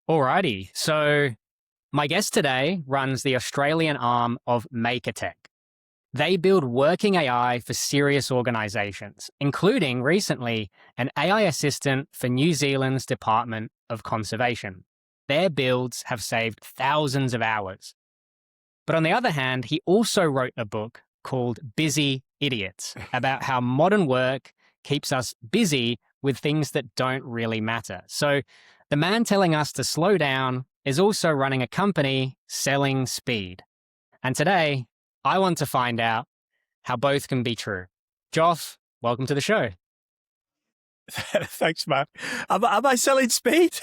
Alrighty. So my guest today runs the Australian arm of MakerTech. They build working AI for serious organizations, including recently an AI assistant for New Zealand's Department of Conservation. Their builds have saved thousands of hours. But on the other hand, he also wrote a book called Busy Idiots about how modern work keeps us busy with things that don't really matter. So the man telling us to slow down is also running a company selling speed. And today, I want to find out how both can be true. Joff, welcome to the show. Thanks, Matt. Am I selling speed?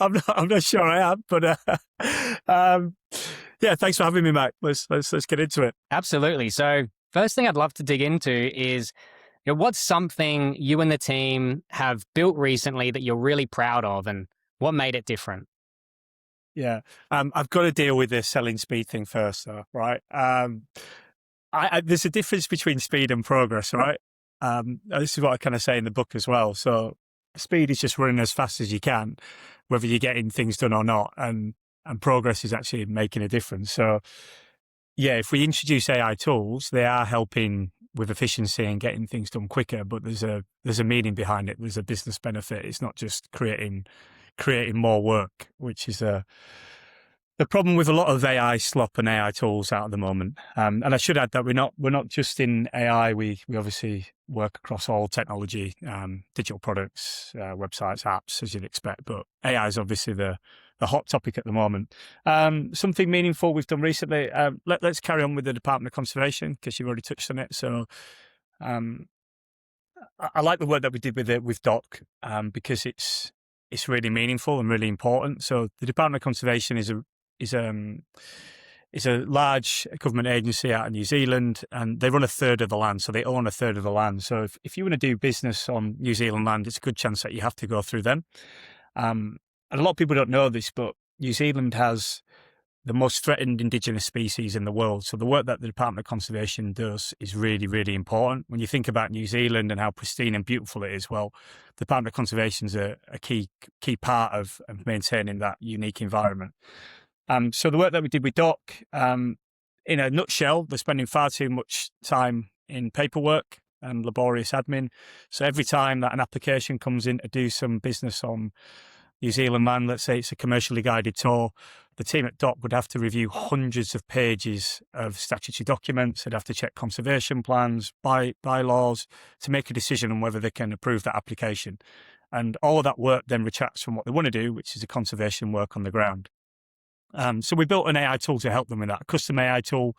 I'm not sure I am, but yeah, thanks for having me, Matt. Let's get into it. Absolutely. So first thing I'd love to dig into is, what's something you and the team have built recently that you're really proud of, and what made it different? Yeah, I've got to deal with the selling speed thing first, though, right? There's a difference between speed and progress, right? This is what I kind of say in the book as well. So speed is just running as fast as you can, whether you're getting things done or not, and progress is actually making a difference. So yeah, if we introduce AI tools, they are helping with efficiency and getting things done quicker, but there's a meaning behind it. There's a business benefit. It's not just creating more work, which is the problem with a lot of AI slop and AI tools out at the moment. And I should add that we're not just in AI. We obviously work across all technology, digital products, websites, apps, as you'd expect. But AI is obviously the hot topic at the moment. Something meaningful we've done recently. Let's carry on with the Department of Conservation, because you've already touched on it. So I like the work that we did with Doc, because it's really meaningful and really important. So the Department of Conservation is a large government agency out in New Zealand, and they run a third of the land. So they own a third of the land. So if you want to do business on New Zealand land, it's a good chance that you have to go through them. And a lot of people don't know this, but New Zealand has the most threatened indigenous species in the world. So the work that the Department of Conservation does is really, really important. When you think about New Zealand and how pristine and beautiful it is, well, the Department of Conservation is a key part of maintaining that unique environment. So the work that we did with Doc, in a nutshell, they're spending far too much time in paperwork and laborious admin. So every time that an application comes in to do some business on New Zealand land, let's say it's a commercially guided tour, the team at Doc would have to review hundreds of pages of statutory documents. They'd have to check conservation plans, bylaws to make a decision on whether they can approve that application. And all of that work then retracts from what they want to do, which is the conservation work on the ground. So we built an AI tool to help them with that, a custom AI tool,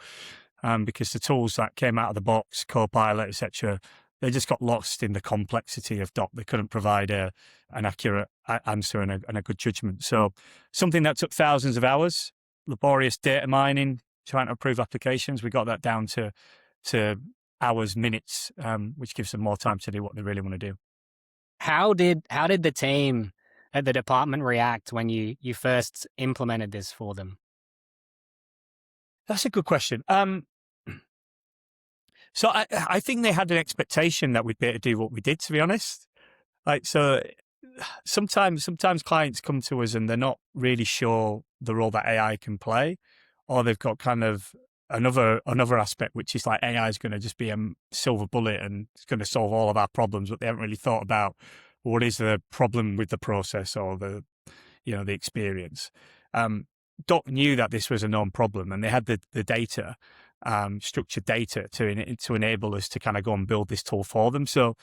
because the tools that came out of the box, Copilot, etc., they just got lost in the complexity of Doc. They couldn't provide an accurate answer and a good judgment. So something that took thousands of hours, laborious data mining, trying to approve applications, we got that down to hours, minutes, which gives them more time to do what they really want to do. How did the team at the department react when you first implemented this for them? That's a good question. So I think they had an expectation that we'd be able to do what we did, to be honest. So sometimes clients come to us and they're not really sure the role that AI can play, or they've got kind of another aspect, which is like AI is going to just be a silver bullet and it's going to solve all of our problems, but they haven't really thought about what is the problem with the process or the experience. Doc knew that this was a known problem, and they had the data, structured data to enable us to kind of go and build this tool for them. So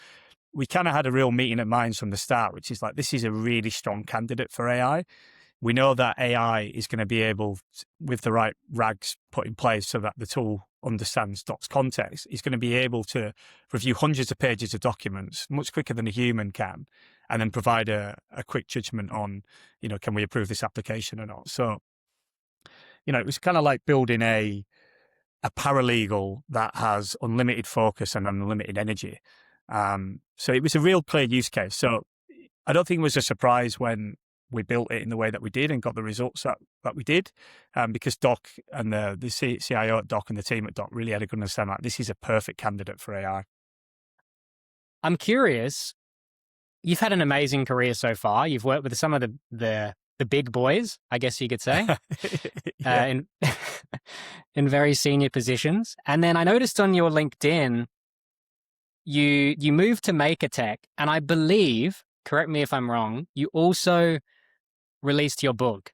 we kind of had a real meeting of minds from the start, which is like, this is a really strong candidate for AI. We know that AI is going to be able, with the right rags put in place so that the tool understands Doc's context, is going to be able to review hundreds of pages of documents much quicker than a human can, and then provide a quick judgment on, can we approve this application or not? So, it was kind of like building a paralegal that has unlimited focus and unlimited energy. So it was a real clear use case. So I don't think it was a surprise when we built it in the way that we did and got the results that we did, because Doc and the CIO at Doc and the team at Doc really had a good understanding that this is a perfect candidate for AI. I'm curious, you've had an amazing career so far. You've worked with some of the the big boys, I guess you could say, Yeah. in in very senior positions. And then I noticed on your LinkedIn, you moved to MakerTech, and I believe, correct me if I'm wrong, you also released your book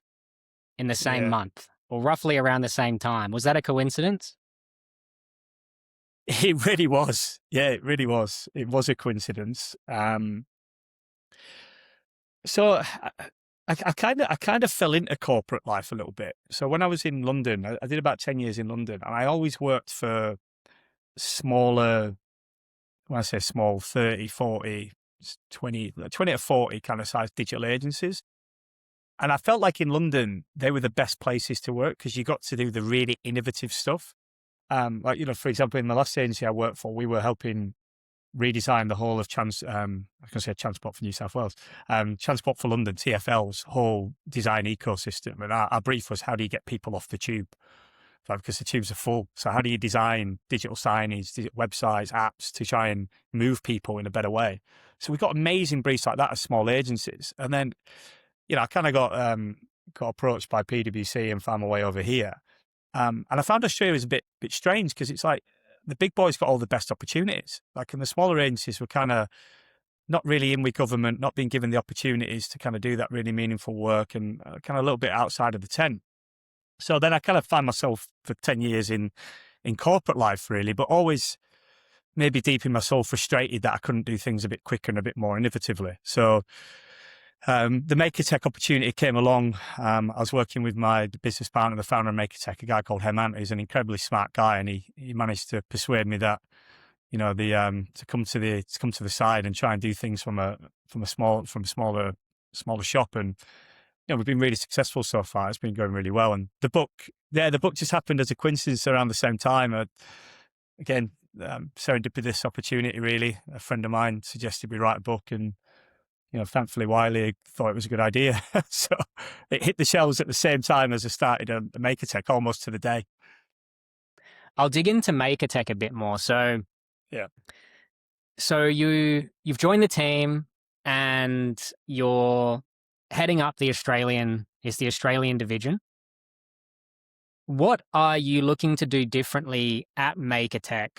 in the same Yeah. month, or roughly around the same time. Was that a coincidence? It really was. Yeah, it really was. It was a coincidence. So I kind of fell into corporate life a little bit. So when I was in London, I did about 10 years in London, and I always worked for smaller, when I say small, 30, 40, 20 to 40 kind of size digital agencies. And I felt like in London, they were the best places to work because you got to do the really innovative stuff. Like, for example, in the last agency I worked for, we were helping redesign the whole of I was going to say Transport for New South Wales, Transport for London, TfL's whole design ecosystem. And our brief was, how do you get people off the tube? Because the tubes are full. So how do you design digital signage, websites, apps to try and move people in a better way? So we got amazing briefs like that as small agencies. And then, I kind of got approached by PwC and found my way over here. And I found Australia was a bit strange because it's like the big boys got all the best opportunities. Like, in the smaller agencies were kind of not really in with government, not being given the opportunities to kind of do that really meaningful work, and kind of a little bit outside of the tent. So then I kind of found myself for 10 years in corporate life, really, but always maybe deep in my soul frustrated that I couldn't do things a bit quicker and a bit more innovatively. So the MakerTech opportunity came along. I was working with my business partner, the founder of MakerTech, a guy called Hemant. He's an incredibly smart guy, and he managed to persuade me that, to come to the side and try and do things from a smaller shop. And we've been really successful so far. It's been going really well. And the book just happened as a coincidence around the same time. Again, serendipitous opportunity, really. A friend of mine suggested we write a book, and thankfully Wiley thought it was a good idea. So it hit the shelves at the same time as I started MakerTech, almost to the day. I'll dig into MakerTech a bit more. So Yeah. So you've joined the team, and you're heading up the Australian division. What are you looking to do differently at MakerTech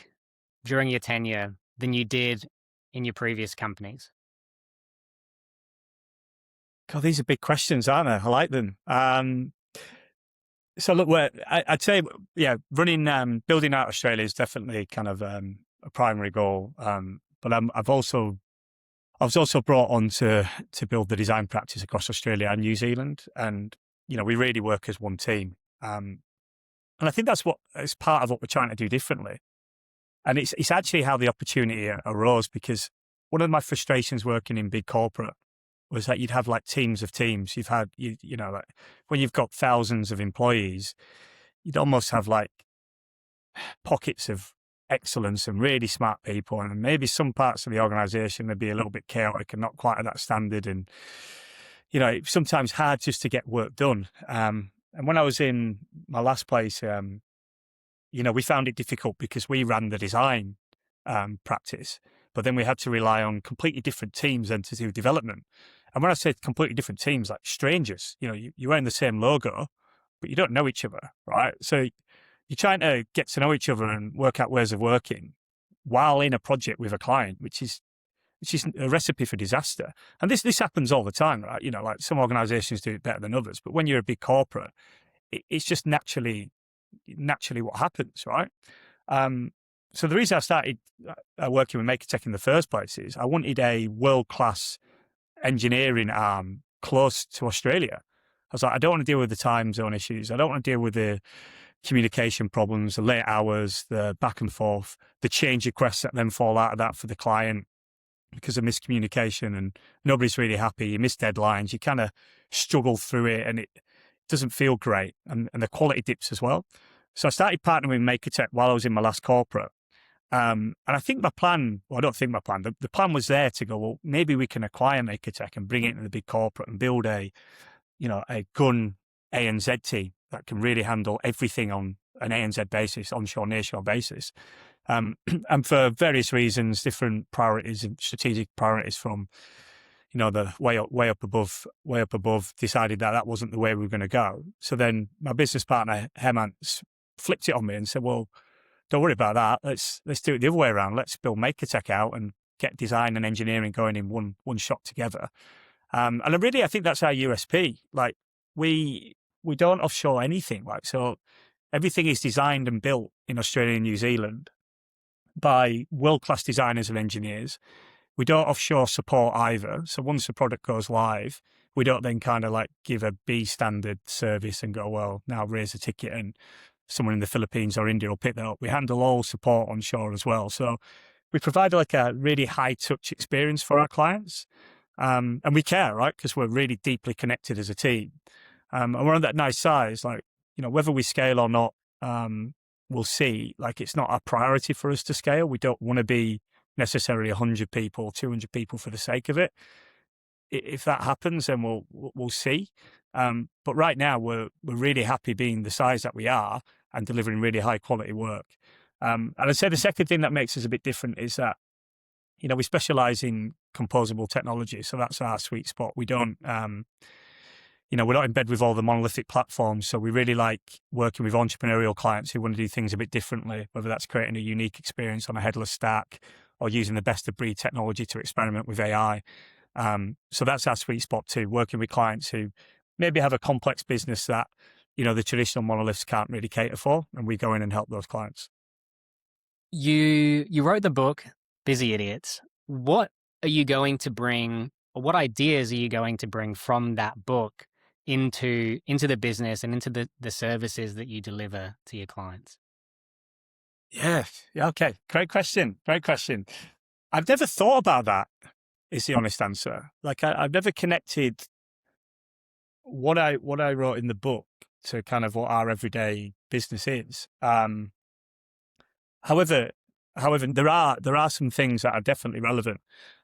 during your tenure than you did in your previous companies? God, these are big questions, aren't they? I like them. So look, I'd say, building out Australia is definitely kind of a primary goal. But I was also brought on to build the design practice across Australia and New Zealand, and we really work as one team. And I think that's part of what we're trying to do differently. And it's actually how the opportunity arose, because one of my frustrations working in big corporate was that you'd have like teams of teams. You've had, like when you've got thousands of employees, you'd almost have like pockets of excellence and really smart people. And maybe some parts of the organization would be a little bit chaotic and not quite at that standard. And, it's sometimes hard just to get work done. And when I was in my last place, we found it difficult because we ran the design practice, but then we had to rely on completely different teams then to do development. And when I say completely different teams, like strangers, you're wearing the same logo, but you don't know each other, right? So you're trying to get to know each other and work out ways of working while in a project with a client, which is a recipe for disaster. And this happens all the time, right? Like some organizations do it better than others, but when you're a big corporate, it's just naturally what happens, right? So the reason I started working with MakerTech in the first place is I wanted a world-class engineering arm close to Australia. I was like, I don't want to deal with the time zone issues. I don't want to deal with the communication problems, the late hours, the back and forth, the change requests that then fall out of that for the client because of miscommunication, and nobody's really happy. You miss deadlines. You kind of struggle through it, and it doesn't feel great, and the quality dips as well. So I started partnering with MakerTech while I was in my last corporate. And I think my plan, well, I don't think my plan, the plan was there to go, well, maybe we can acquire MakerTech and bring it into the big corporate and build a gun ANZ team that can really handle everything on an ANZ basis, onshore, nearshore basis. And for various reasons, different priorities and strategic priorities from, the way up above decided that wasn't the way we were going to go. So then my business partner, Hemant, flipped it on me and said, well, don't worry about that. Let's do it the other way around. Let's build MakerTech out and get design and engineering going in one shot together. And I think that's our USP. Like we don't offshore anything. Like, so everything is designed and built in Australia and New Zealand by world-class designers and engineers. We don't offshore support either. So once the product goes live, we don't then kind of like give a B standard service and go, well, now raise a ticket and someone in the Philippines or India will pick that up. We handle all support onshore as well. So we provide like a really high touch experience for our clients. And we care, right? Because we're really deeply connected as a team. And we're on that nice size, like, whether we scale or not, we'll see. Like, it's not a priority for us to scale. We don't want to be necessarily 100 people, 200 people for the sake of it. If that happens, then we'll see. But right now, we're really happy being the size that we are and delivering really high quality work. And I'd say the second thing that makes us a bit different is that, we specialize in composable technology. So that's our sweet spot. We don't, we're not in bed with all the monolithic platforms. So we really like working with entrepreneurial clients who want to do things a bit differently, whether that's creating a unique experience on a headless stack or using the best of breed technology to experiment with AI. So that's our sweet spot too, working with clients who maybe have a complex business that, the traditional monoliths can't really cater for. And we go in and help those clients. You wrote the book, Busy Idiots. What are you going to bring, or what ideas are you going to bring from that book into the business and into the services that you deliver to your clients? Yeah. Okay. Great question. I've never thought about that, is the honest answer. Like I've never connected what I wrote in the book to kind of what our everyday business is. However, there are some things that are definitely relevant.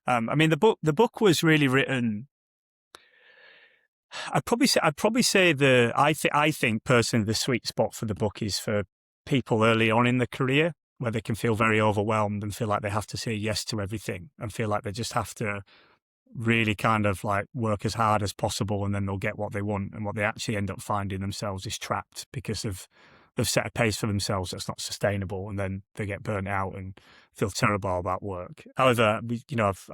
The book was really written. I'd probably say I think personally the sweet spot for the book is for people early on in the career where they can feel very overwhelmed and feel like they have to say yes to everything and feel like they just have to really kind of like work as hard as possible and then they'll get what they want, and what they actually end up finding themselves is trapped because they've set a pace for themselves that's not sustainable, and then they get burnt out and feel terrible about work. However,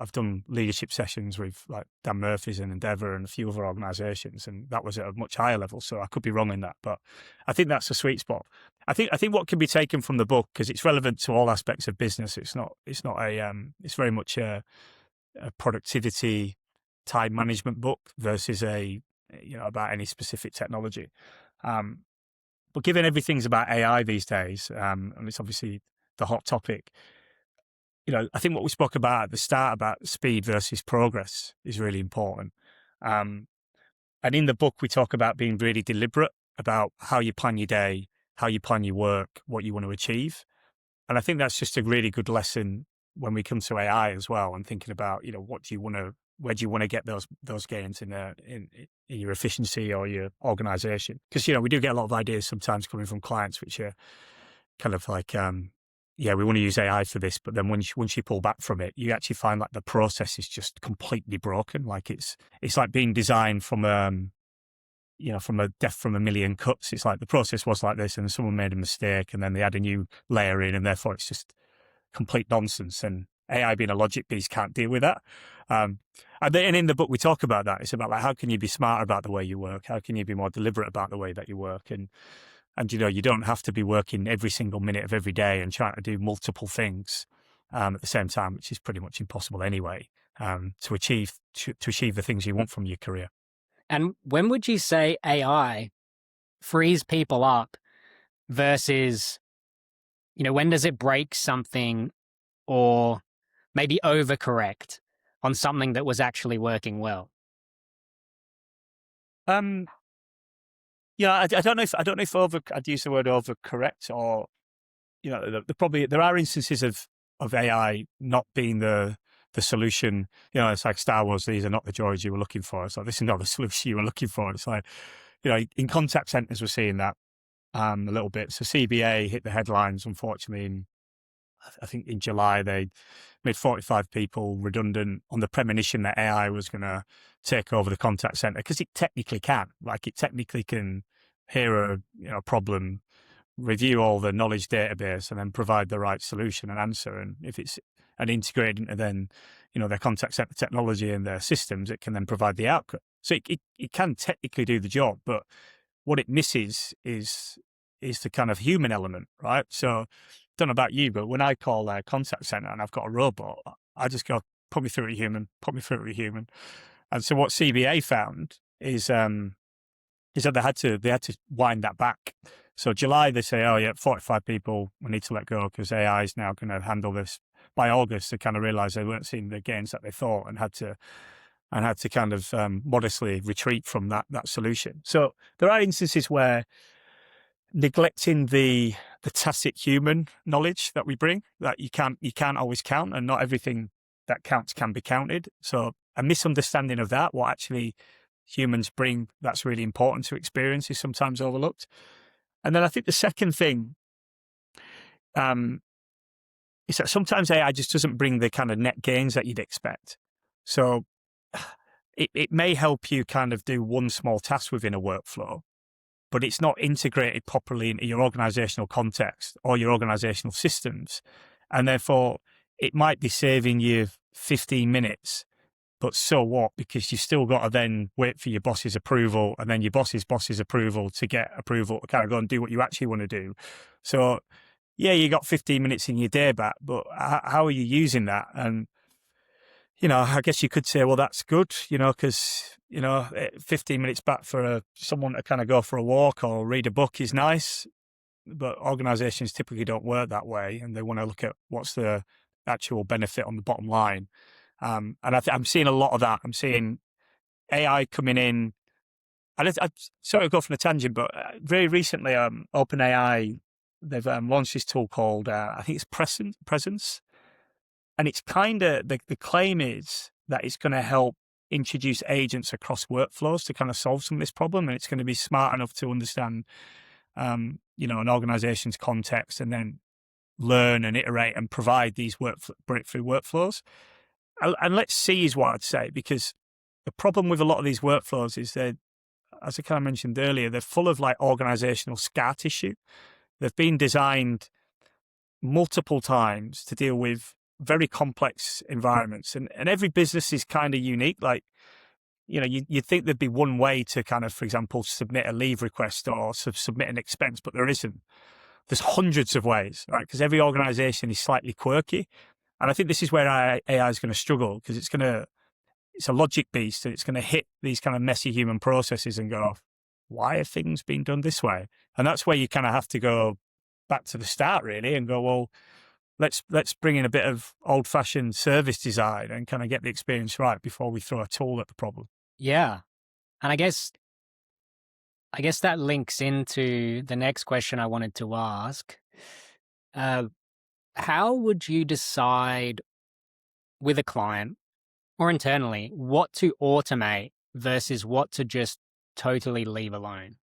I've done leadership sessions with like Dan Murphy's and Endeavour and a few other organisations, and that was at a much higher level. So I could be wrong in that, but I think that's a sweet spot. I think what can be taken from the book, because it's relevant to all aspects of business. It's very much a productivity time management book versus about any specific technology. But given everything's about AI these days, and it's obviously the hot topic, I think what we spoke about at the start about speed versus progress is really important. And in the book, we talk about being really deliberate about how you plan your day, how you plan your work, what you want to achieve. And I think that's just a really good lesson when we come to AI as well, and thinking about, where do you want to get those gains in your efficiency or your organization? Because, we do get a lot of ideas sometimes coming from clients, which are kind of like, we want to use AI for this. But then once you pull back from it, you actually find like the process is just completely broken. Like it's like being designed from a death from a million cuts. It's like the process was like this and someone made a mistake and then they add a new layer in, and therefore it's just complete nonsense. And AI being a logic beast can't deal with that. And in the book, we talk about that. It's about like, how can you be smarter about the way you work? How can you be more deliberate about the way that you work? And you don't have to be working every single minute of every day and trying to do multiple things at the same time, which is pretty much impossible anyway, to achieve the things you want from your career. And when would you say AI frees people up versus, when does it break something or maybe overcorrect on something that was actually working well? I don't know if I'd use the word overcorrect, or there are instances of AI not being the solution. It's like Star Wars. These are not the droids you were looking for. It's like, this is not the solution you were looking for. It's like, in contact centers, we're seeing that a little bit. So CBA hit the headlines, unfortunately, in I think in July they made 45 people redundant on the premonition that AI was going to take over the contact center, because it technically can. Like, it technically can hear a problem, review all the knowledge database, and then provide the right solution and answer. And if it's integrated into then their contact center technology and their systems, it can then provide the outcome. So it can technically do the job, but what it misses is the kind of human element, right? So, don't know about you, but when I call a contact center and I've got a robot, I just go, put me through a human. And so what CBA found is that they had to wind that back. So July, they say, oh yeah, 45 people, we need to let go because AI is now going to handle this. By August, they kind of realized they weren't seeing the gains that they thought, and had to kind of modestly retreat from that solution. So there are instances where neglecting the tacit human knowledge that we bring, that you can't always count, and not everything that counts can be counted. So a misunderstanding of that, what actually humans bring, that's really important to experience, is sometimes overlooked. And then I think the second thing is that sometimes AI just doesn't bring the kind of net gains that you'd expect. So it may help you kind of do one small task within a workflow, but it's not integrated properly into your organizational context or your organizational systems. And therefore, it might be saving you 15 minutes, but so what? Because you've still got to then wait for your boss's approval, and then your boss's approval to get approval to kind of go and do what you actually want to do. So, yeah, you got 15 minutes in your day back, but how are you using that? And, I guess you could say, well, that's good, because, 15 minutes back for someone to kind of go for a walk or read a book is nice, but organizations typically don't work that way, and they want to look at what's the actual benefit on the bottom line. And I'm seeing a lot of that. I'm seeing AI coming in. I sort of go from a tangent, but very recently, OpenAI, they've launched this tool called, I think it's Presence. And it's kind of, the claim is that it's going to help introduce agents across workflows to kind of solve some of this problem. And it's going to be smart enough to understand, an organization's context, and then learn and iterate and provide these breakthrough workflows. And let's see is what I'd say, because the problem with a lot of these workflows is that, as I kind of mentioned earlier, they're full of like organizational scar tissue. They've been designed multiple times to deal with very complex environments, and every business is kind of unique. Like, you'd think there'd be one way to kind of, for example, submit a leave request or submit an expense, but there isn't. There's hundreds of ways, right? Because every organization is slightly quirky. And I think this is where AI is going to struggle, because it's a logic beast, and it's going to hit these kind of messy human processes and go, why are things being done this way? And that's where you kind of have to go back to the start, really, and go, well, let's bring in a bit of old-fashioned service design and kind of get the experience right before we throw a tool at the problem. Yeah. And I guess that links into the next question I wanted to ask. How would you decide with a client or internally what to automate versus what to just totally leave alone?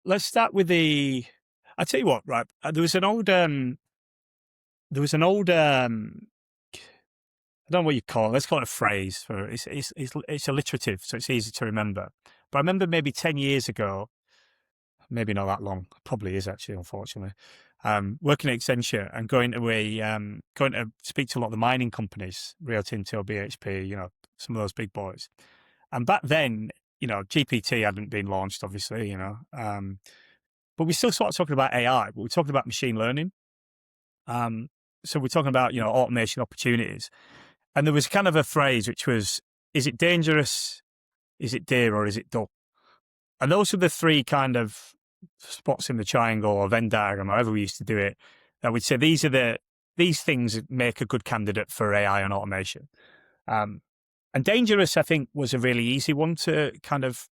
Let's start with I tell you what, right? There was an old, I don't know what you call it. Let's call it a phrase for it. It's alliterative, so it's easy to remember. But I remember maybe 10 years ago, maybe not that long, probably is actually, unfortunately, working at Accenture and going to speak to a lot of the mining companies, Rio Tinto, BHP, some of those big boys. And back then, GPT hadn't been launched, obviously, but we still sort of talking about AI, but we're talking about machine learning. So we're talking about, automation opportunities. And there was kind of a phrase which was, is it dangerous, is it dear, or is it dull? And those are the three kind of spots in the triangle or Venn diagram, however we used to do it, that we'd say these things make a good candidate for AI and automation. And dangerous, I think, was a really easy one to kind of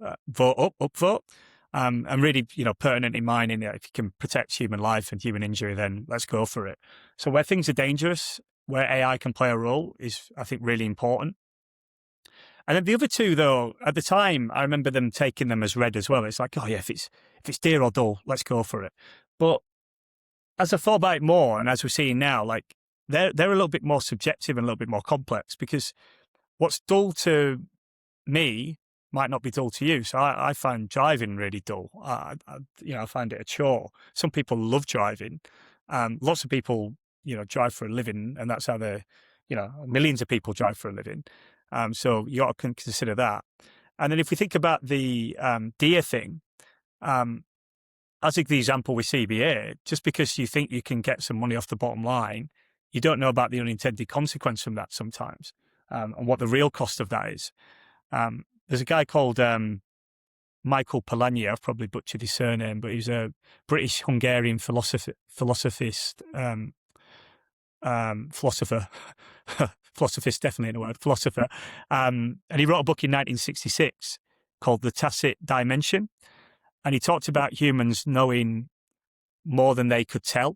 upvote. And really, pertinent in mind, in that if you can protect human life and human injury, then let's go for it. So where things are dangerous, where AI can play a role, is, I think, really important. And then the other two, though, at the time, I remember them taking them as read as well. It's like, oh yeah, if it's dear or dull, let's go for it. But as I thought about it more, and as we're seeing now, like they're a little bit more subjective and a little bit more complex, because what's dull to me might not be dull to you. So I find driving really dull. I find it a chore. Some people love driving. Lots of people, drive for a living, and that's how millions of people drive for a living. So you ought to consider that. And then if we think about the deer thing, as the example with CBA, just because you think you can get some money off the bottom line, you don't know about the unintended consequence from that sometimes, and what the real cost of that is. There's a guy called Michael Polanyi. I've probably butchered his surname, but he's a British-Hungarian philosopher. Philosophist, definitely in a word, philosopher. And he wrote a book in 1966 called The Tacit Dimension. And he talked about humans knowing more than they could tell.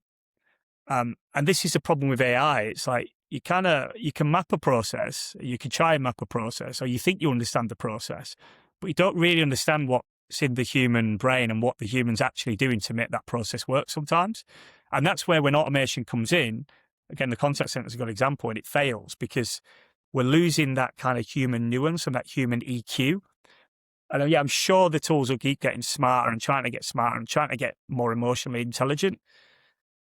And this is the problem with AI. It's like you can map a process, you can try and map a process, or you think you understand the process, but you don't really understand what's in the human brain and what the human's actually doing to make that process work sometimes. And that's where, when automation comes in, again, the contact center is a good example, and it fails because we're losing that kind of human nuance and that human EQ. And I'm sure the tools will keep getting smarter and trying to get smarter and trying to get more emotionally intelligent.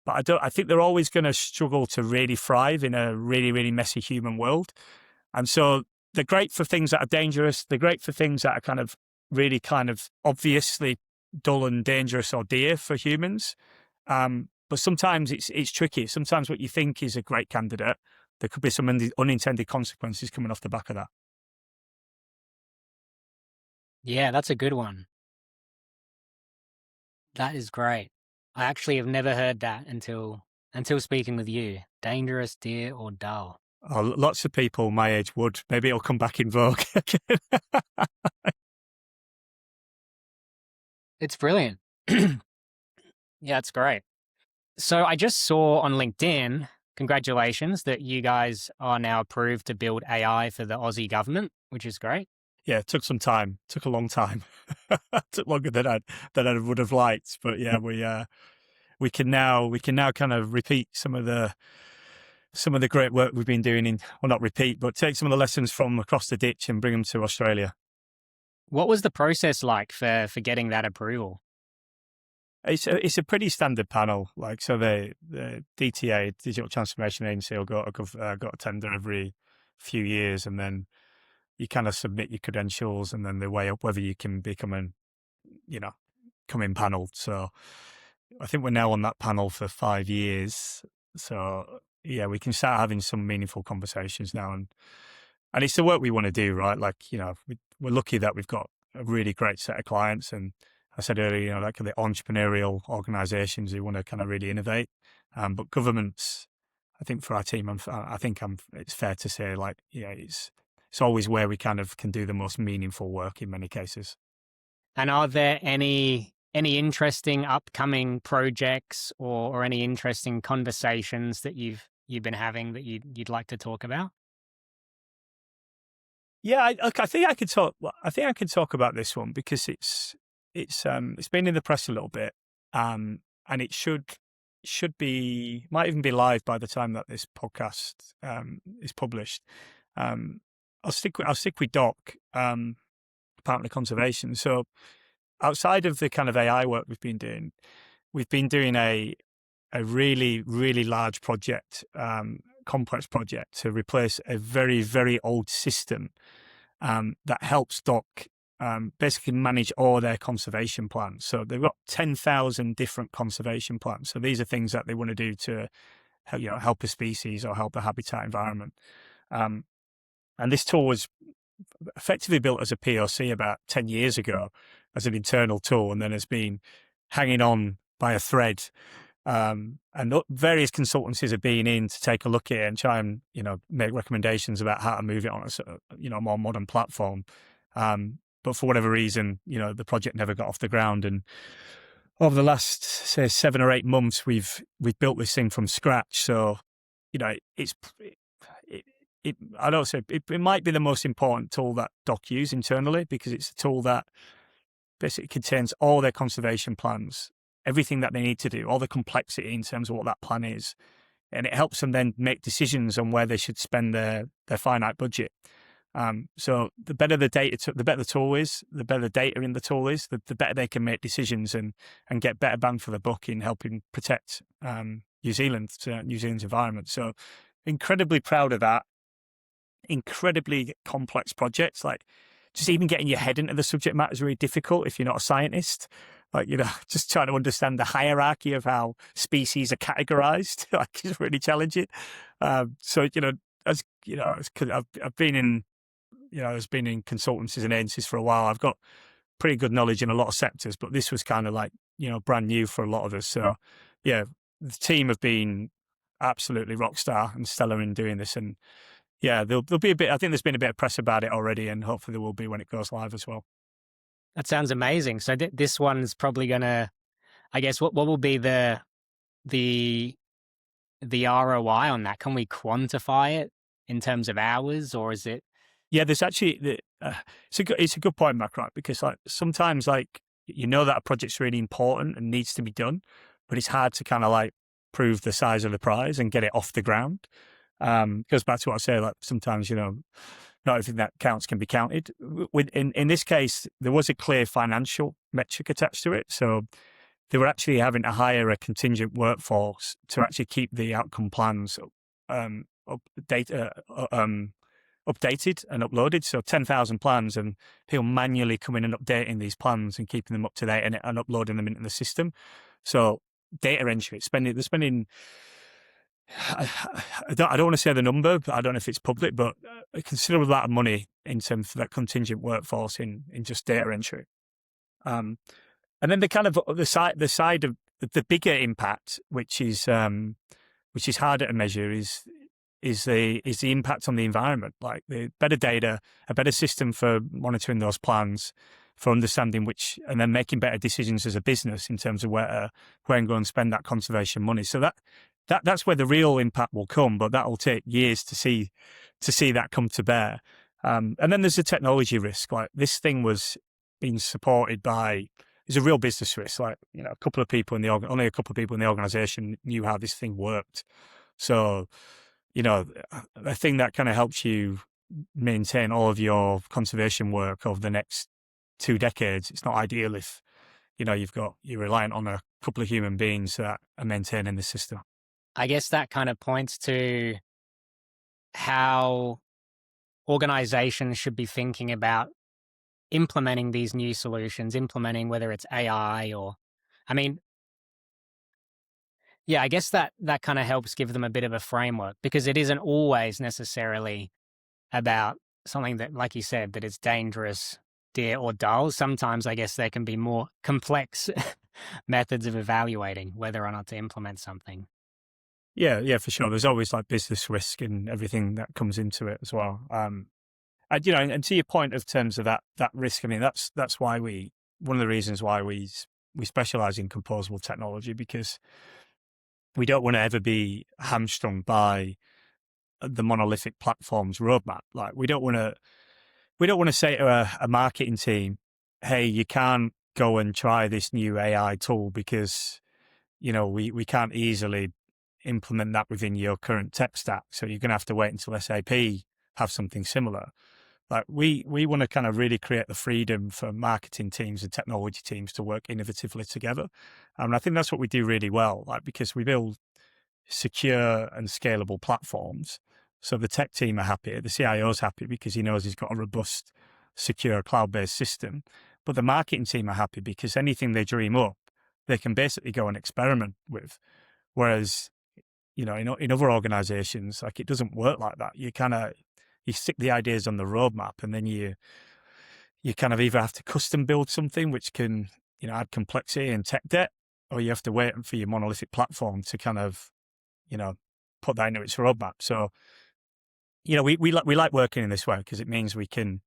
But I think they're always going to struggle to really thrive in a really, really messy human world. And so they're great for things that are dangerous. They're great for things that are kind of really kind of obviously dull and dangerous or dear for humans. But sometimes it's tricky. Sometimes what you think is a great candidate, there could be some unintended consequences coming off the back of that. Yeah, that's a good one. That is great. I actually have never heard that until speaking with you. Dangerous, dear, or dull. Oh, lots of people my age would. Maybe it'll come back in vogue. It's brilliant. Yeah, it's great. So I just saw on LinkedIn, congratulations, that you guys are now approved to build AI for the Aussie government, which is great. Yeah, it took some time. It took a long time. It took longer than I would have liked. But yeah, we can now kind of repeat some of the great work we've been doing not repeat, but take some of the lessons from across the ditch and bring them to Australia. What was the process like for getting that approval? It's a pretty standard panel. Like, so the DTA, Digital Transformation Agency, will got a tender every few years, and then you kind of submit your credentials, and then they weigh up whether you can come in panel. So I think we're now on that panel for 5 years. So yeah, we can start having some meaningful conversations now, and it's the work we want to do, right? Like, we're lucky that we've got a really great set of clients, and I said earlier, like the entrepreneurial organisations who want to kind of really innovate, but governments, I think for our team, it's fair to say, like, it's always where we kind of can do the most meaningful work in many cases. And are there any interesting upcoming projects or any interesting conversations that you've been having that you'd like to talk about? Yeah, I think I could talk. I think I can talk about this one because it's been in the press a little bit, and it might even be live by the time that this podcast is published. I'll stick with Doc, Department of Conservation. So outside of the kind of AI work we've been doing a really, really large project, complex project to replace a very, very old system that helps Doc basically manage all their conservation plans. So they've got 10,000 different conservation plans. So these are things that they want to do to help a species or help a habitat environment. And this tool was effectively built as a POC about 10 years ago as an internal tool, and then has been hanging on by a thread. And various consultancies have been in to take a look at it and try and, make recommendations about how to move it on a more modern platform. But for whatever reason, the project never got off the ground. And over the last, say, 7 or 8 months, we've built this thing from scratch. So, it might be the most important tool that Doc use internally, because it's a tool that basically contains all their conservation plans everything that they need to do, all the complexity in terms of what that plan is. And it helps them then make decisions on where they should spend their finite budget. So the better the data, the better the tool is, the better the data in the tool is, the better they can make decisions and get better bang for the buck in helping protect New Zealand's environment. So incredibly proud of that. Incredibly complex projects. Like just even getting your head into the subject matter is really difficult if you're not a scientist. Like, just trying to understand the hierarchy of how species are categorized, like, is really challenging. So, as I've been in, I've been in consultancies and agencies for a while. I've got pretty good knowledge in a lot of sectors, but this was kind of like, brand new for a lot of us. So, yeah, the team have been absolutely rock star and stellar in doing this. And yeah, there'll be a bit, I think there's been a bit of press about it already, and hopefully there will be when it goes live as well. That sounds amazing. So this one's probably going to, I guess, what will be the ROI on that? Can we quantify it in terms of hours, or is it? Yeah, there's actually, it's a good point, Mac, right? Because like sometimes that a project's really important and needs to be done, but it's hard to kind of like prove the size of the prize and get it off the ground. Goes back to what I say, like sometimes, not everything that counts can be counted. In this case, there was a clear financial metric attached to it. So they were actually having to hire a contingent workforce to actually keep the outcome plans updated and uploaded. So 10,000 plans, and he'll manually come in and updating these plans and keeping them up to date and uploading them into the system. So data entry, they're spending, I don't want to say the number, but I don't know if it's public, but a considerable amount of money in terms of that contingent workforce in just data entry. And then the kind of the side of the bigger impact, which is harder to measure, is the impact on the environment. Like the better data, a better system for monitoring those plans, for understanding and then making better decisions as a business in terms of where and go and spend that conservation money. So that's where the real impact will come, but that will take years to see that come to bear. And then there's the technology risk. Like this thing was being supported by, it's a real business risk. Like, only a couple of people in the organization knew how this thing worked. So, a thing that kind of helps you maintain all of your conservation work over the next 2 decades, it's not ideal if, you're reliant on a couple of human beings that are maintaining the system. I guess that kind of points to how organizations should be thinking about implementing these new solutions, whether it's AI or, I guess that kind of helps give them a bit of a framework, because it isn't always necessarily about something that, like you said, that it's dangerous, dear, or dull. Sometimes I guess there can be more complex methods of evaluating whether or not to implement something. Yeah, for sure. There's always like business risk and everything that comes into it as well. And to your point of terms of that risk, that's why one of the reasons why we specialize in composable technology, because we don't want to ever be hamstrung by the monolithic platform's roadmap. Like we don't want to say to a marketing team, hey, you can't go and try this new AI tool because, we can't easily implement that within your current tech stack. So you're going to have to wait until SAP have something similar. Like we want to kind of really create the freedom for marketing teams and technology teams to work innovatively together. And I think that's what we do really well, like because we build secure and scalable platforms. So the tech team are happy, the CIO's happy because he knows he's got a robust, secure cloud-based system. But the marketing team are happy because anything they dream up, they can basically go and experiment with. Whereas, in other organizations, like it doesn't work like that. You stick the ideas on the roadmap, and then you kind of either have to custom build something which can, add complexity and tech debt, or you have to wait for your monolithic platform to kind of, put that into its roadmap. So, we like working in this way because it means we can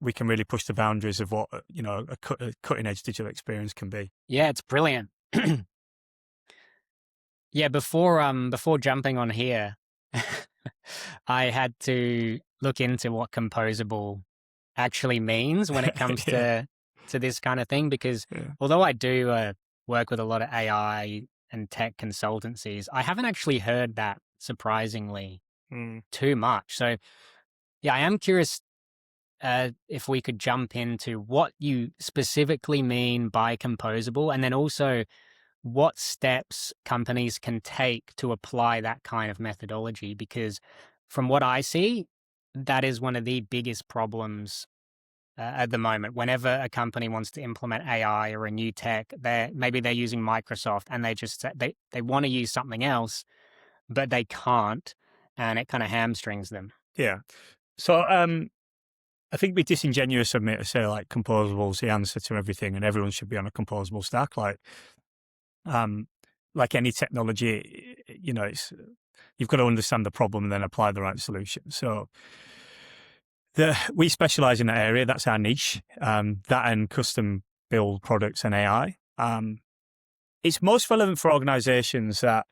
really push the boundaries of what, a cutting edge digital experience can be. Yeah, it's brilliant. Yeah, before jumping on here, I had to look into what composable actually means when it comes to this kind of thing, because although I do work with a lot of AI and tech consultancies. I haven't actually heard that, surprisingly, too much. So yeah, I am curious if we could jump into what you specifically mean by composable, and then also what steps companies can take to apply that kind of methodology. Because from what I see, that is one of the biggest problems at the moment. Whenever a company wants to implement AI or a new tech, maybe they're using Microsoft and they want to use something else, but they can't, and it kind of hamstrings them. Yeah. So I think it'd be disingenuous of me to say like composable is the answer to everything and everyone should be on a composable stack. Like any technology, it's you've got to understand the problem and then apply the right solution. So we specialize in that area. That's our niche. That and custom build products and AI. It's most relevant for organizations that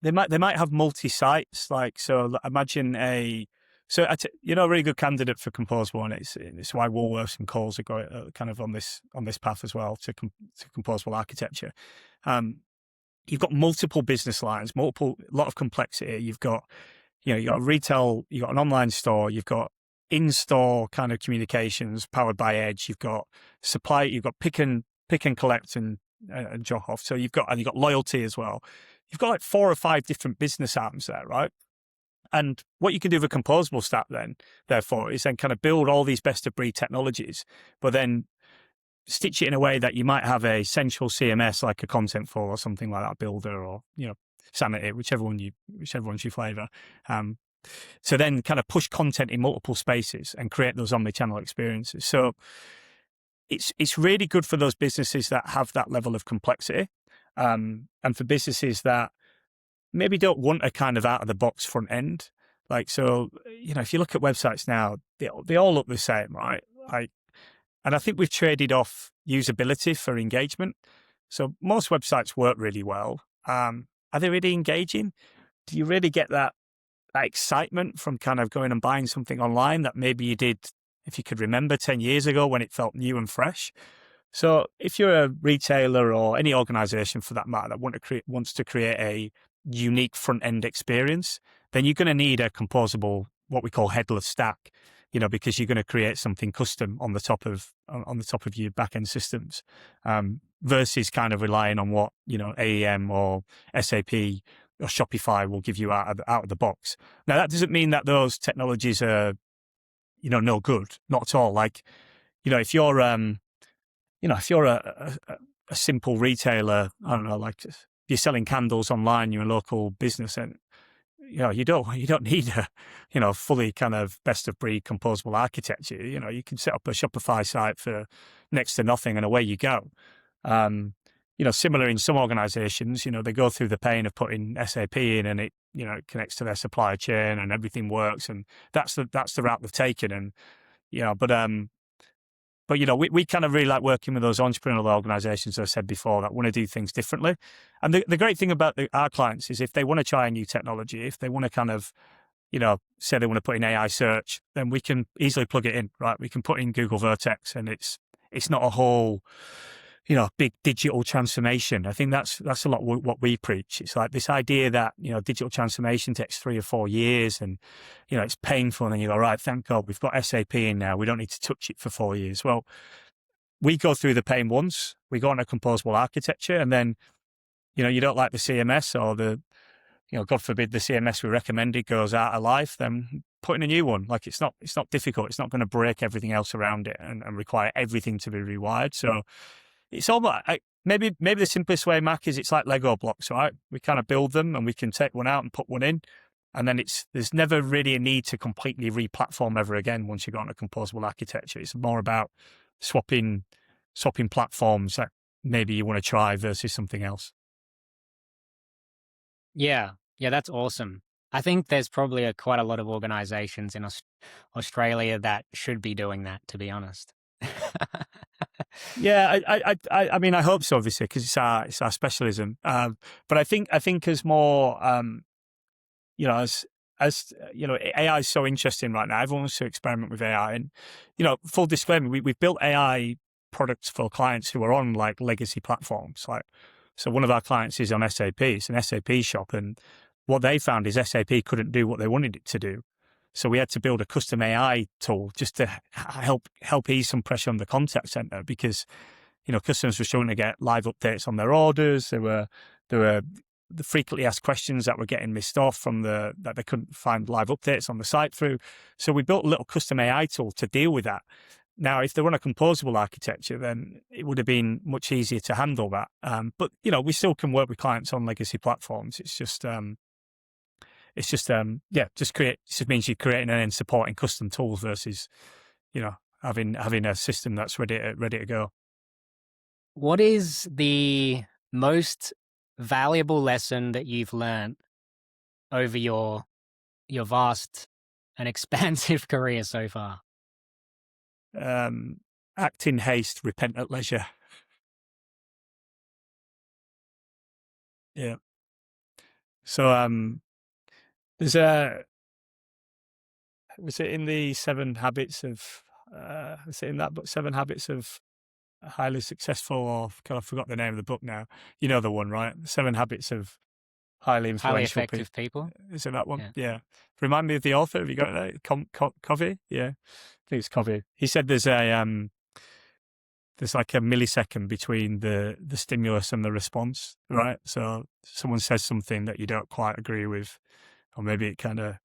they might have multi sites. Imagine a really good candidate for composable, and it's why Woolworths and Coles are going kind of on this path as well to composable architecture. You've got multiple business lines, a lot of complexity. You've got retail, you've got an online store, you've got in-store kind of communications powered by Edge, you've got supply, you've got pick and collect and drop off. So you've got loyalty as well. You've got like 4 or 5 different business arms there, right? And what you can do with a composable stack therefore, is then kind of build all these best of breed technologies, but then stitch it in a way that you might have a central CMS like a Contentful or something like that, Builder or, Sanity, whichever one's your flavor. So then kind of push content in multiple spaces and create those omni-channel experiences. So it's really good for those businesses that have that level of complexity. And for businesses that maybe don't want a kind of out of the box front end. If you look at websites now, they all look the same, right? And I think we've traded off usability for engagement. So most websites work really well. Are they really engaging? Do you really get that excitement from kind of going and buying something online that maybe you did, if you could remember, 10 years ago when it felt new and fresh? So if you're a retailer or any organization for that matter that wants to create a unique front-end experience, then you're going to need a composable, what we call headless stack, because you're going to create something custom on the top of your back-end systems, versus kind of relying on what, AEM or SAP or Shopify will give you out of the box. Now, that doesn't mean that those technologies are, no good, not at all. If you're, if you're a simple retailer, I don't know, like you're selling candles online, you're a local business, and you don't need a fully kind of best of breed composable architecture. You can set up a Shopify site for next to nothing and away you go. Similar in some organizations, they go through the pain of putting SAP in and it connects to their supply chain and everything works, and that's the route they've taken. And But we kind of really like working with those entrepreneurial organizations, as I said before, that want to do things differently. And the great thing about our clients is if they want to try a new technology, if they want to kind of, say they want to put in AI search, then we can easily plug it in, right? We can put in Google Vertex, and it's not a whole, big digital transformation. I think that's a lot what we preach. It's like this idea that, digital transformation takes 3 or 4 years and, it's painful. And then you go, right, thank God we've got SAP in now. We don't need to touch it for 4 years. Well, we go through the pain once. We go on a composable architecture, and then, you don't like the CMS or God forbid the CMS we recommended goes out of life, then put in a new one. Like it's not difficult. It's not going to break everything else around it and require everything to be rewired. So it's all about, maybe the simplest way, Mac, is it's like Lego blocks, right? We kind of build them and we can take one out and put one in. And then there's never really a need to completely re-platform ever again once you've got on a composable architecture. It's more about swapping platforms that maybe you want to try versus something else. Yeah, that's awesome. I think there's probably quite a lot of organizations in Australia that should be doing that, to be honest. Yeah, I mean, I hope so, obviously, because it's our specialism. But I think as more, as AI is so interesting right now. Everyone wants to experiment with AI, and full disclaimer, we've built AI products for clients who are on like legacy platforms. Like, so one of our clients is on SAP. It's an SAP shop, and what they found is SAP couldn't do what they wanted it to do. So we had to build a custom AI tool just to help ease some pressure on the contact center, because customers were struggling to get live updates on their orders. There were the frequently asked questions that were getting missed off that they couldn't find live updates on the site through. So we built a little custom AI tool to deal with that. Now, if they run a composable architecture, then it would have been much easier to handle that. But we still can work with clients on legacy platforms. It just means you're creating and then supporting custom tools versus, having a system that's ready to go. What is the most valuable lesson that you've learned over your vast and expansive career so far? Act in haste, repent at leisure. Yeah. So was it in the 7 Habits of was it in that book, 7 Habits of Highly Successful, or I forgot the name of the book now. You know the one, right? 7 Habits of Highly Influential Effective people. Is it that one? Yeah. Remind me of the author. Have you got it? Covey? Yeah. I think it's Covey. He said there's like a millisecond between the stimulus and the response, right? So someone says something that you don't quite agree with, or maybe it kind of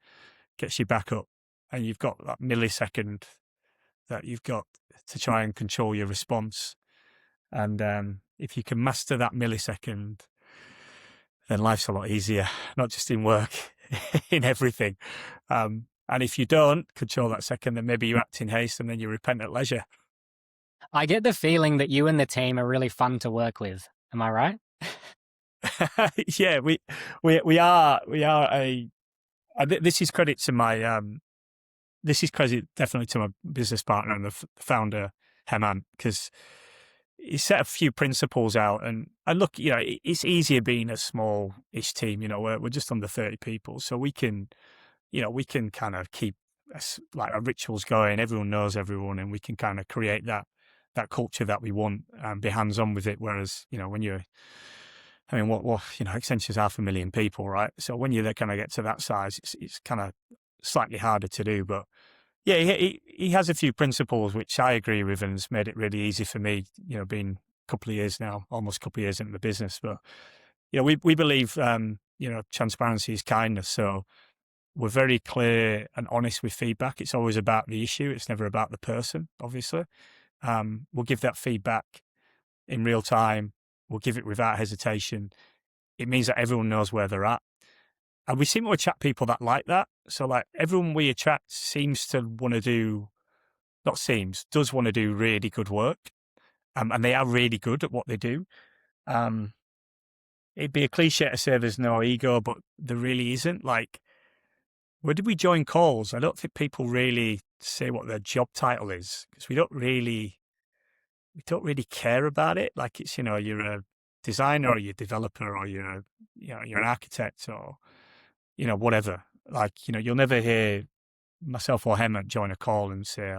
gets you back up, and you've got that millisecond that you've got to try and control your response. And if you can master that millisecond, then life's a lot easier, not just in work, in everything. And if you don't control that second, then maybe you act in haste and then you repent at leisure. I get the feeling that you and the team are really fun to work with. Am I right? Yeah, we are this is credit to my this is credit definitely to my business partner and the founder, Heman, because he set a few principles out, and look, it's easier being a small-ish team. We're just under 30 people, so we can kind of keep like our rituals going. Everyone knows everyone, and we can kind of create that culture that we want and be hands-on with it. Whereas, when Accenture's 500,000 people, right? So when you kind of get to that size, it's kind of slightly harder to do. But yeah, he has a few principles which I agree with, and it's made it really easy for me, being almost a couple of years into the business. But, we believe, transparency is kindness. So we're very clear and honest with feedback. It's always about the issue. It's never about the person, obviously. We'll give that feedback in real time. We'll give it without hesitation. It means that everyone knows where they're at. And we seem to attract people that like that. So like everyone we attract does want to do really good work. And they are really good at what they do. It'd be a cliche to say there's no ego, but there really isn't. Like, where did we join calls? I don't think people really say what their job title is, because we don't really care about it. Like, it's, you're a designer or you're a developer or you're an architect or, whatever. Like, you'll never hear myself or Hemant join a call and say,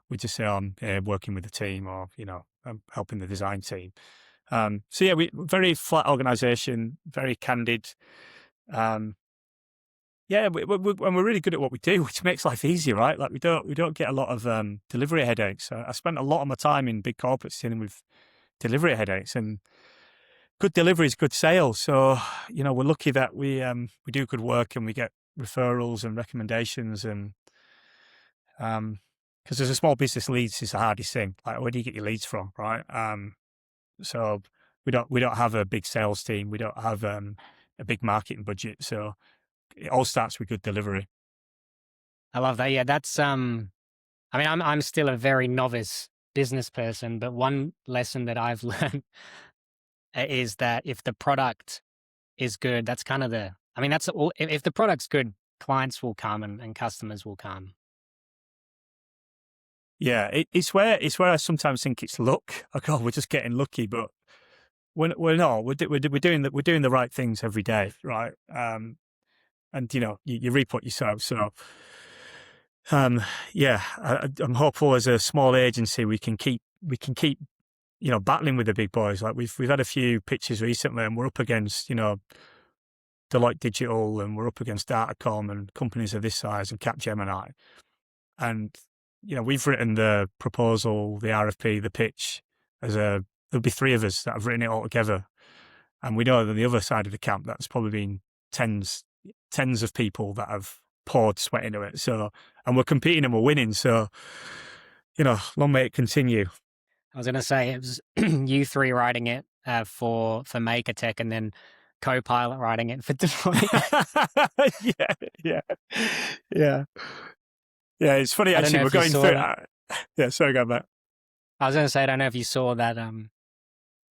we just say, I'm working with the team, or, I'm helping the design team. So yeah, we're very flat organization, very candid. Yeah, we're really good at what we do, which makes life easier, right? Like we don't get a lot of delivery headaches. I spent a lot of my time in big corporates dealing with delivery headaches, and good delivery is good sales. So we're lucky that we do good work and we get referrals and recommendations, and because as a small business, leads is the hardest thing. Like, where do you get your leads from, right? So we don't have a big sales team. We don't have a big marketing budget. So it all starts with good delivery. I love that. Yeah, that's I'm still a very novice business person, but one lesson that I've learned is that if the product is good, that's kind of that's all. If the product's good, clients will come and customers will come. Yeah, it's where I sometimes think it's luck. Like, we're just getting lucky, but we're not. We're doing the right things every day, right? And you reap what you sow. So, I'm hopeful as a small agency we can keep we can keep, battling with the big boys. Like we've had a few pitches recently, and we're up against, Deloitte Digital, and we're up against Datacom and companies of this size and Capgemini. And, we've written the proposal, the RFP, the pitch there'll be 3 of us that have written it all together. And we know that the other side of the camp, that's probably been tens of people that have poured sweat into it. So, and we're competing and we're winning. So, long may it continue. I was going to say, it was you 3 writing it for MakerTech, and then Copilot writing it for Deloitte. Yeah. It's funny, actually, we're going through. Yeah, sorry, go back. I was going to say, I don't know if you saw that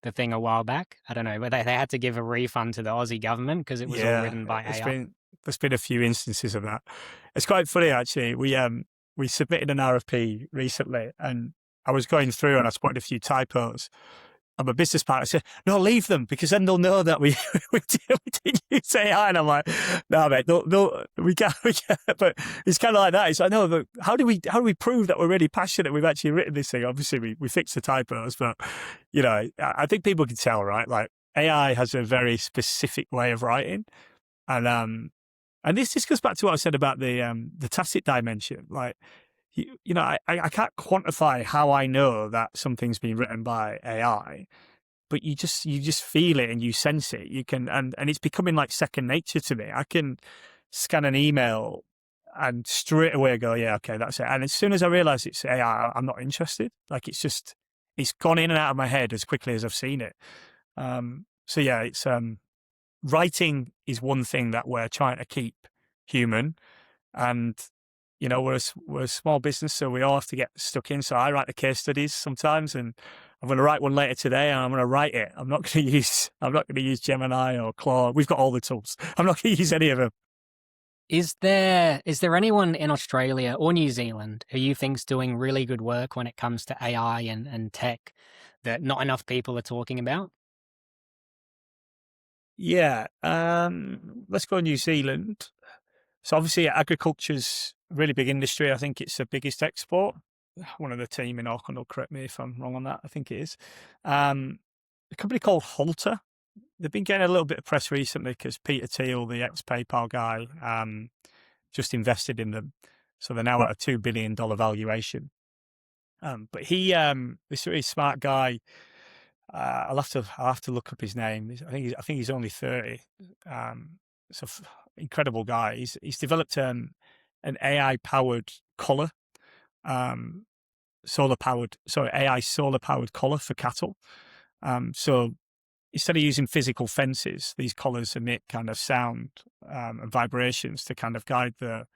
the thing a while back. I don't know, but they had to give a refund to the Aussie government because it was all written by AI. There's been a few instances of that. It's quite funny, actually. We submitted an RFP recently, and I was going through and I spotted a few typos. And my business partner said, "No, leave them, because then they'll know that we did use AI." And I'm like, "No, mate, no, we can't." But it's kind of like that. It's like, no, but how do we prove that we're really passionate? We've actually written this thing. Obviously, we fixed the typos, but I think people can tell, right? Like AI has a very specific way of writing, and this goes back to what I said about the tacit dimension. Like, I can't quantify how I know that something's been written by AI, but you just feel it and you sense it. You can, and it's becoming like second nature to me. I can scan an email and straight away go, yeah, okay, that's it. And as soon as I realize it's AI, I'm not interested. Like it's gone in and out of my head as quickly as I've seen it. So yeah, it's writing is one thing that we're trying to keep human, and we're a small business, so we all have to get stuck in. So I write the case studies sometimes, and I'm going to write one later today, and I'm going to write it. I'm not going to use Gemini or Claude. We've got all the tools. I'm not going to use any of them. Is there anyone in Australia or New Zealand who you think's doing really good work when it comes to AI and tech that not enough people are talking about? Yeah, let's go New Zealand. So obviously agriculture's a really big industry. I think it's the biggest export. One of the team in Auckland will correct me if I'm wrong on that. I think it is. A company called Halter. They've been getting a little bit of press recently because Peter Thiel, the ex-PayPal guy, just invested in them. So they're now at a $2 billion valuation. But he, this really smart guy, I'll have to look up his name. I think he's only 30. So incredible guy. He's developed an AI powered collar, AI solar powered collar for cattle. So instead of using physical fences, these collars emit kind of sound and vibrations to kind of guide the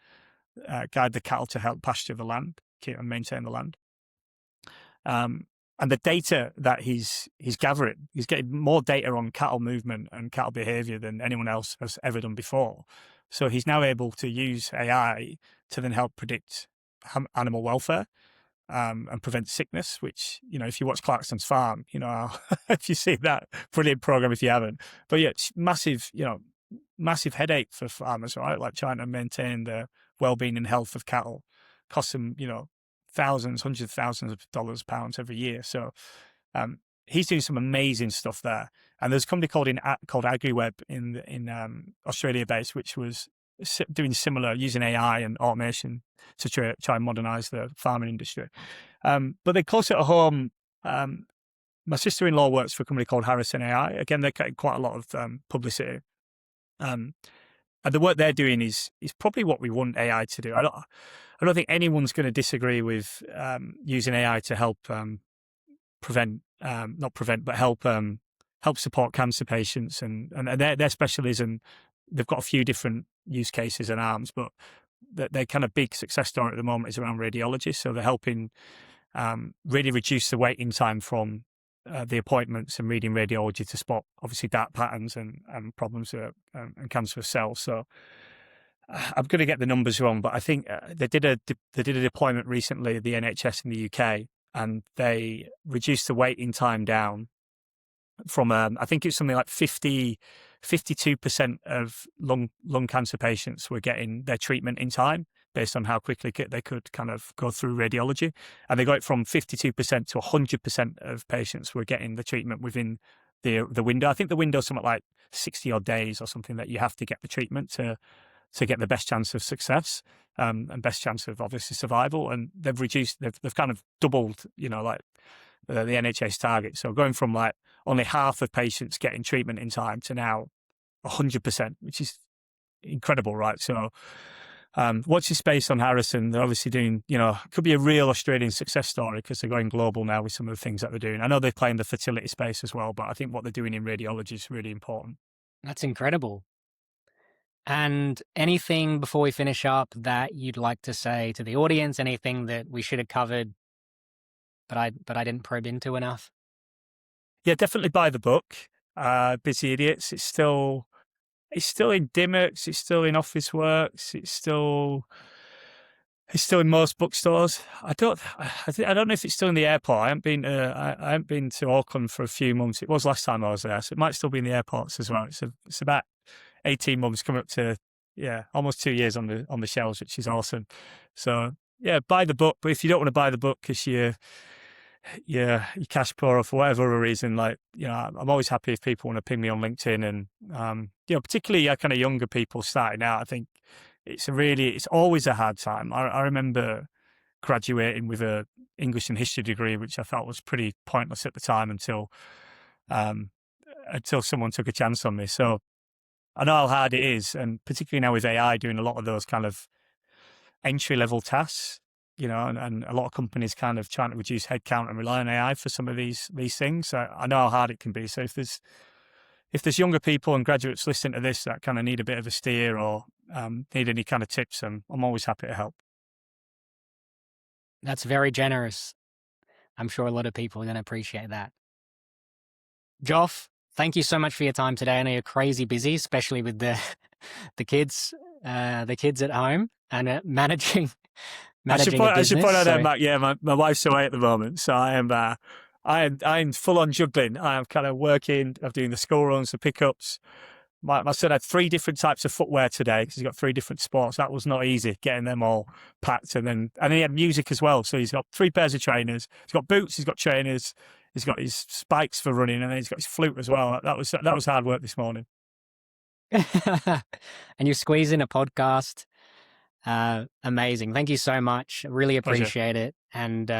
cattle to help pasture the land and maintain the land. And the data that he's gathering, he's getting more data on cattle movement and cattle behavior than anyone else has ever done before. So he's now able to use AI to then help predict animal welfare and prevent sickness, which, if you watch Clarkson's Farm, if you see that brilliant program, if you haven't. But yeah, it's massive headache for farmers, right? Like trying to maintain the well-being and health of cattle costs them, thousands, hundreds of thousands of dollars, pounds every year. So he's doing some amazing stuff there. And there's a company called AgriWeb in Australia based, which was doing similar, using AI and automation to try and modernize the farming industry. But then closer to home, my sister-in-law works for a company called Harrison.ai. Again, they're getting quite a lot of publicity. And the work they're doing is probably what we want AI to do. I don't think anyone's going to disagree with using AI to help help support cancer patients, and their specialism. They've got a few different use cases and arms, but their kind of big success story at the moment is around radiology. So they're helping really reduce the waiting time from the appointments and reading radiology to spot obviously dark patterns and problems and cancerous cells. So I'm going to get the numbers wrong, but I think they did a deployment recently at the NHS in the UK, and they reduced the waiting time down from I think it's something like 52% of lung cancer patients were getting their treatment in time, based on how quickly they could kind of go through radiology. And they got it from 52% to 100% of patients were getting the treatment within the window. I think the window is something like 60 odd days or something that you have to get the treatment to get the best chance of success, and best chance of obviously survival. And they've kind of doubled, like the NHS target. So going from like only half of patients getting treatment in time to now 100%, which is incredible, right? So watch this space on Harrison. They're obviously doing, could be a real Australian success story because they're going global now with some of the things that they're doing. I know they play in the fertility space as well, but I think what they're doing in radiology is really important. That's incredible. And anything before we finish up that you'd like to say to the audience, anything that we should have covered, but I didn't probe into enough? Yeah, definitely buy the book, Busy Idiots. It's still in Dimmocks, it's still in Officeworks, it's still in most bookstores. I don't know if it's still in the airport. I haven't been to Auckland for a few months. It was last time I was there, so it might still be in the airports as well. It's about 18 months, coming up to almost 2 years on the shelves, which is awesome. So yeah, buy the book. But if you don't want to buy the book because you're cash poor or for whatever other reason, I'm always happy if people want to ping me on LinkedIn, and particularly kind of younger people starting out. I think it's always a hard time. I remember graduating with a English and history degree, which I felt was pretty pointless at the time until someone took a chance on me. So I know how hard it is, and particularly now with AI doing a lot of those kind of entry-level tasks, and a lot of companies kind of trying to reduce headcount and rely on AI for some of these things. I know how hard it can be. So if there's younger people and graduates listening to this that kind of need a bit of a steer or need any kind of tips, I'm always happy to help. That's very generous. I'm sure a lot of people are going to appreciate that. Joff, thank you so much for your time today. I know you're crazy busy, especially with the kids at home and managing. I should point out there, Matt. Yeah, my wife's away at the moment, so I'm full on juggling. I'm kind of working. I'm doing the school runs, the pickups. My son had 3 different types of footwear today because he's got 3 different sports. That was not easy, getting them all packed. And then he had music as well. So he's got 3 pairs of trainers. He's got boots. He's got trainers. He's got his spikes for running, and then he's got his flute as well. That was hard work this morning. And you squeeze in a podcast. Amazing. Thank you so much. Really appreciate it. And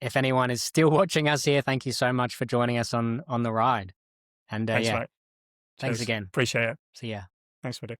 if anyone is still watching us here, thank you so much for joining us on the ride. And Thanks, mate. thanks Cheers. again. Appreciate it. See ya. Thanks, buddy.